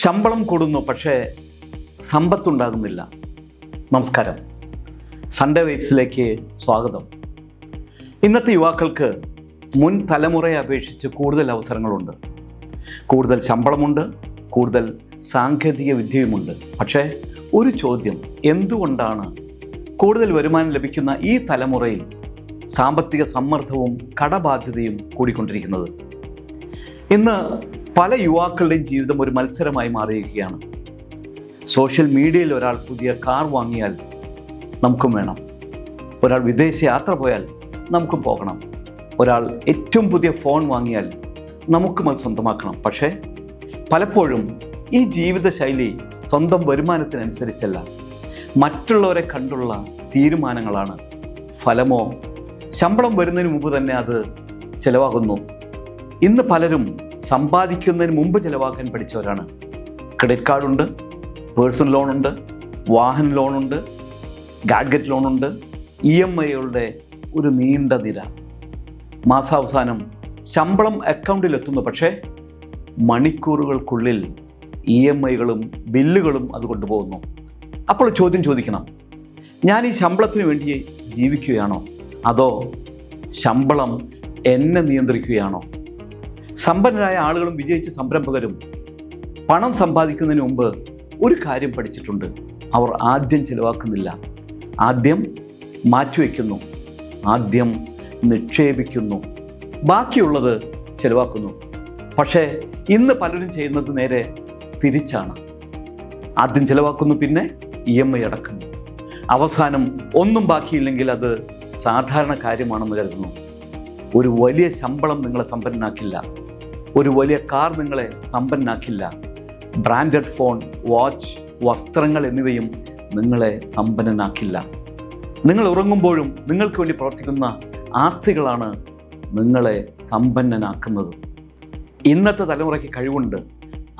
ശമ്പളം കൂടുന്നു, പക്ഷേ സമ്പത്തുണ്ടാകുന്നില്ല. നമസ്കാരം, സൺഡേ വൈബ്സിലേക്ക് സ്വാഗതം. ഇന്നത്തെ യുവാക്കൾക്ക് മുൻ തലമുറയെ അപേക്ഷിച്ച് കൂടുതൽ അവസരങ്ങളുണ്ട്, കൂടുതൽ ശമ്പളമുണ്ട്, കൂടുതൽ സാങ്കേതിക വിദ്യയുമുണ്ട്. പക്ഷേ ഒരു ചോദ്യം, എന്തുകൊണ്ടാണ് കൂടുതൽ വരുമാനം ലഭിക്കുന്ന ഈ തലമുറയിൽ സാമ്പത്തിക സമ്മർദ്ദവും കടബാധ്യതയും കൂടിക്കൊണ്ടിരിക്കുന്നത്? ഇന്ന് പല യുവാക്കളുടെയും ജീവിതം ഒരു മത്സരമായി മാറിയിരിക്കുകയാണ്. സോഷ്യൽ മീഡിയയിൽ ഒരാൾ പുതിയ കാർ വാങ്ങിയാൽ നമുക്കും വേണം, ഒരാൾ വിദേശ യാത്ര പോയാൽ നമുക്കും പോകണം, ഒരാൾ ഏറ്റവും പുതിയ ഫോൺ വാങ്ങിയാൽ നമുക്കും അത് സ്വന്തമാക്കണം. പക്ഷേ പലപ്പോഴും ഈ ജീവിതശൈലി സ്വന്തം വരുമാനത്തിനനുസരിച്ചല്ല, മറ്റുള്ളവരെ കണ്ടുള്ള തീരുമാനങ്ങളാണ്. ഫലമോ ശമ്പളം വരുന്നതിന് മുമ്പ് തന്നെ അത് ചിലവാകുന്നു. ഇന്ന് പലരും സമ്പാദിക്കുന്നതിന് മുമ്പ് ചിലവാക്കാൻ പഠിച്ചവരാണ്. ക്രെഡിറ്റ് കാർഡുണ്ട്, പേഴ്സണൽ ലോണുണ്ട്, വാഹന ലോണുണ്ട്, ഗാഡ്ഗറ്റ് ലോണുണ്ട്, EMIകളുടെ ഒരു നീണ്ട നിര. മാസാവസാനം ശമ്പളം അക്കൗണ്ടിലെത്തുന്നു, പക്ഷേ മണിക്കൂറുകൾക്കുള്ളിൽ EMIകളും ബില്ലുകളും അത് കൊണ്ടുപോകുന്നു. അപ്പോൾ ചോദ്യം ചോദിക്കണം, ഞാൻ ഈ ശമ്പളത്തിന് വേണ്ടി ജീവിക്കുകയാണോ, അതോ ശമ്പളം എന്നെ നിയന്ത്രിക്കുകയാണോ? സമ്പന്നരായ ആളുകളും വിജയിച്ച സംരംഭകരും പണം സമ്പാദിക്കുന്നതിന് മുമ്പ് ഒരു കാര്യം പഠിച്ചിട്ടുണ്ട്. അവർ ആദ്യം ചിലവാക്കുന്നില്ല, ആദ്യം മാറ്റിവെക്കുന്നു, ആദ്യം നിക്ഷേപിക്കുന്നു, ബാക്കിയുള്ളത് ചിലവാക്കുന്നു. പക്ഷേ ഇന്ന് പലരും ചെയ്യുന്നത് നേരെ തിരിച്ചാണ്. ആദ്യം ചിലവാക്കുന്നു, പിന്നെ EMI അടക്കുന്നു, അവസാനം ഒന്നും ബാക്കിയില്ലെങ്കിൽ അത് സാധാരണ കാര്യമാണെന്ന് കരുതുന്നു. ഒരു വലിയ ശമ്പളം നിങ്ങളെ സമ്പന്നനാക്കില്ല, ഒരു വലിയ കാർ നിങ്ങളെ സമ്പന്നനാക്കില്ല, ബ്രാൻഡഡ് ഫോൺ, വാച്ച്, വസ്ത്രങ്ങൾ എന്നിവയും നിങ്ങളെ സമ്പന്നനാക്കില്ല. നിങ്ങൾ ഉറങ്ങുമ്പോഴും നിങ്ങൾക്ക് വേണ്ടി പ്രവർത്തിക്കുന്ന ആസ്തികളാണ് നിങ്ങളെ സമ്പന്നനാക്കുന്നത്. ഇന്നത്തെ തലമുറയ്ക്ക് കഴിവുണ്ട്,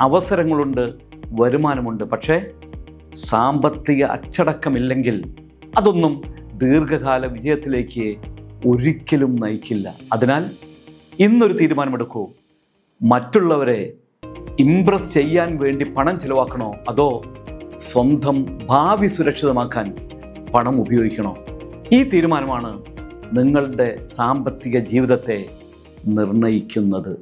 അവസരങ്ങളുണ്ട്, വരുമാനമുണ്ട്. പക്ഷേ സാമ്പത്തിക അച്ചടക്കമില്ലെങ്കിൽ അതൊന്നും ദീർഘകാല വിജയത്തിലേക്ക് ഒരിക്കലും നയിക്കില്ല. അതിനാൽ ഇന്നൊരു തീരുമാനമെടുക്കൂ. മറ്റുള്ളവരെ ഇംപ്രസ് ചെയ്യാൻ വേണ്ടി പണം ചിലവാക്കണോ, അതോ സ്വന്തം ഭാവി സുരക്ഷിതമാക്കാൻ പണം ഉപയോഗിക്കണോ? ഈ തീരുമാനമാണ് നിങ്ങളുടെ സാമ്പത്തിക ജീവിതത്തെ നിർണയിക്കുന്നത്.